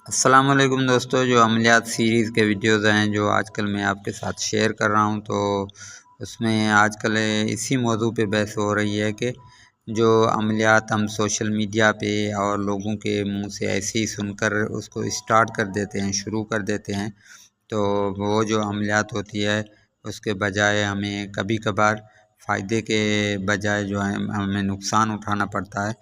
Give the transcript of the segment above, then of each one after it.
السلام علیکم دوستو، جو عملیات سیریز کے ویڈیوز ہیں جو آج کل میں آپ کے ساتھ شیئر کر رہا ہوں، تو اس میں آج کل اسی موضوع پہ بحث ہو رہی ہے کہ جو عملیات ہم سوشل میڈیا پہ اور لوگوں کے منہ سے ایسے ہی سن کر اس کو اسٹارٹ کر دیتے ہیں، شروع کر دیتے ہیں، تو وہ جو عملیات ہوتی ہے اس کے بجائے ہمیں کبھی کبھار فائدے کے بجائے جو ہے ہمیں نقصان اٹھانا پڑتا ہے۔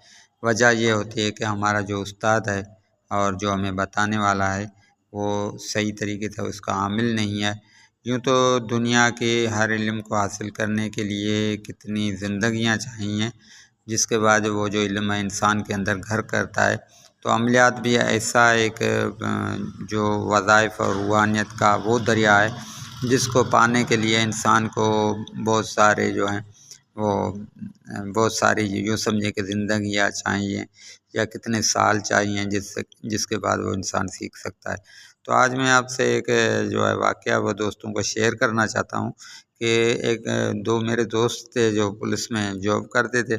وجہ یہ ہوتی ہے کہ ہمارا جو استاد ہے اور جو ہمیں بتانے والا ہے وہ صحیح طریقے سے اس کا عامل نہیں ہے۔ یوں تو دنیا کے ہر علم کو حاصل کرنے کے لیے کتنی زندگیاں چاہیے، جس کے بعد وہ جو علم ہے انسان کے اندر گھر کرتا ہے، تو عملیات بھی ایسا ایک جو وظائف اور روحانیت کا وہ دریا ہے جس کو پانے کے لیے انسان کو بہت سارے جو ہیں وہ بہت ساری یوں سمجھے کہ زندگیاں چاہیے یا کتنے سال چاہیے جس کے بعد وہ انسان سیکھ سکتا ہے۔ تو آج میں آپ سے ایک جو ہے واقعہ وہ دوستوں کو شیئر کرنا چاہتا ہوں کہ دو میرے دوست تھے جو پولیس میں جاب کرتے تھے،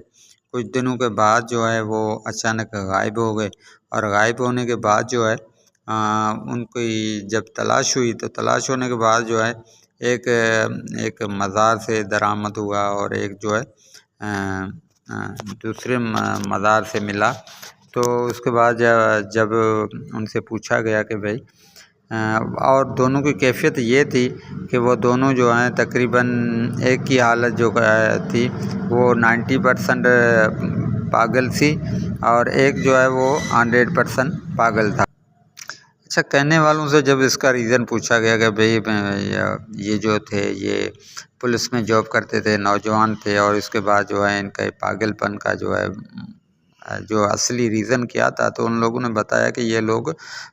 کچھ دنوں کے بعد جو ہے وہ اچانک غائب ہو گئے، اور غائب ہونے کے بعد جو ہے ان کی جب تلاش ہوئی تو تلاش ہونے کے بعد جو ہے ایک مزار سے درآمد ہوا، اور ایک جو ہے دوسرے مزار سے ملا۔ تو اس کے بعد جب ان سے پوچھا گیا کہ بھائی اور دونوں کی کیفیت یہ تھی کہ وہ دونوں جو ہیں تقریباً ایک کی حالت جو تھی وہ 90% پاگل تھی، اور ایک جو ہے وہ 100% پاگل تھا۔ اچھا، کہنے والوں سے جب اس کا ریزن پوچھا گیا کہ بھئی یہ جو تھے یہ پولیس میں جاب کرتے تھے، نوجوان تھے، اور اس کے بعد جو ہے ان کا پاگل پن کا جو ہے جو اصلی ریزن کیا تھا، تو ان لوگوں نے بتایا کہ یہ لوگ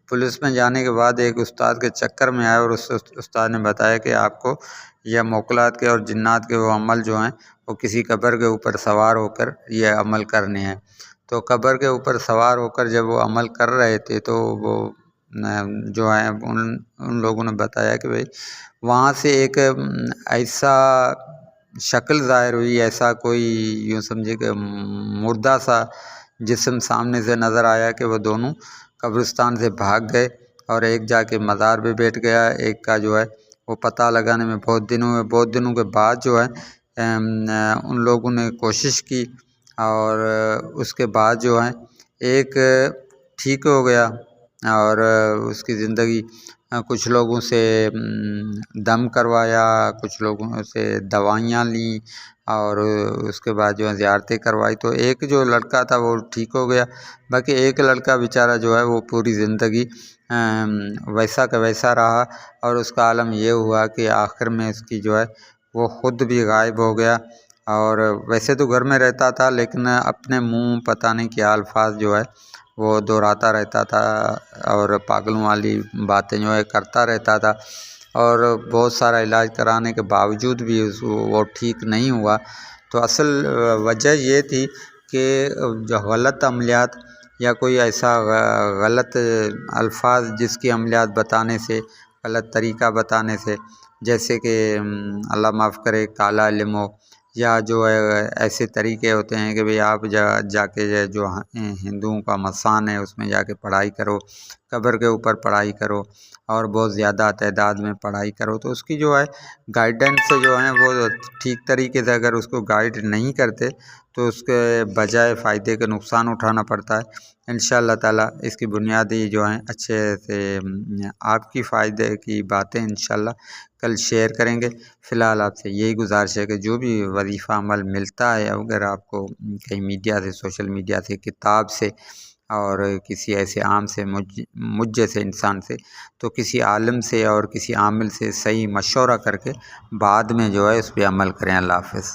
پولیس میں جانے کے بعد ایک استاد کے چکر میں آئے، اور اس استاد نے بتایا کہ آپ کو یہ موکلات کے اور جنات کے وہ عمل جو ہیں وہ کسی قبر کے اوپر سوار ہو کر یہ عمل کرنے ہیں۔ تو قبر کے اوپر سوار ہو کر جب وہ عمل کر رہے تھے تو وہ جو ہے ان لوگوں نے بتایا کہ بھئی وہاں سے ایک ایسا شکل ظاہر ہوئی، ایسا کوئی یوں سمجھے کہ مردہ سا جسم سامنے سے نظر آیا کہ وہ دونوں قبرستان سے بھاگ گئے، اور ایک جا کے مزار پہ بیٹھ گیا، ایک کا جو ہے وہ پتہ لگانے میں بہت دنوں کے بعد جو ہے ان لوگوں نے کوشش کی، اور اس کے بعد جو ہے ایک ٹھیک ہو گیا، اور اس کی زندگی کچھ لوگوں سے دم کروایا، کچھ لوگوں سے دوائیاں لیں، اور اس کے بعد جو ہے زیارتیں کروائی، تو ایک جو لڑکا تھا وہ ٹھیک ہو گیا، باقی ایک لڑکا بیچارہ جو ہے وہ پوری زندگی ویسا کا ویسا رہا، اور اس کا عالم یہ ہوا کہ آخر میں اس کی جو ہے وہ خود بھی غائب ہو گیا۔ اور ویسے تو گھر میں رہتا تھا لیکن اپنے منہ پتہ نہیں کیا الفاظ جو ہے وہ دہراتا رہتا تھا، اور پاگلوں والی باتیں جو ہے کرتا رہتا تھا، اور بہت سارا علاج کرانے کے باوجود بھی وہ ٹھیک نہیں ہوا۔ تو اصل وجہ یہ تھی کہ جو غلط عملیات یا کوئی ایسا غلط الفاظ جس کی عملیات بتانے سے، غلط طریقہ بتانے سے، جیسے کہ اللہ معاف کرے کالا علم ہو، یا جو ہے ایسے طریقے ہوتے ہیں کہ بھئی آپ جا کے جو ہندوؤں کا مستان ہے اس میں جا کے پڑھائی کرو، قبر کے اوپر پڑھائی کرو، اور بہت زیادہ تعداد میں پڑھائی کرو، تو اس کی جو ہے گائیڈنس سے جو ہے وہ ٹھیک طریقے سے اگر اس کو گائیڈ نہیں کرتے تو اس کے بجائے فائدے کا نقصان اٹھانا پڑتا ہے۔ انشاءاللہ تعالیٰ اس کی بنیادی جو ہیں اچھے سے آپ کی فائدے کی باتیں انشاءاللہ کل شیئر کریں گے۔ فی الحال آپ سے یہی گزارش ہے کہ جو بھی وظیفہ عمل ملتا ہے، اگر آپ کو کہیں میڈیا سے، سوشل میڈیا سے، کتاب سے، اور کسی ایسے عام سے مجھ جیسے انسان سے، تو کسی عالم سے اور کسی عامل سے صحیح مشورہ کر کے بعد میں جو ہے اس پہ عمل کریں۔ اللہ حافظ۔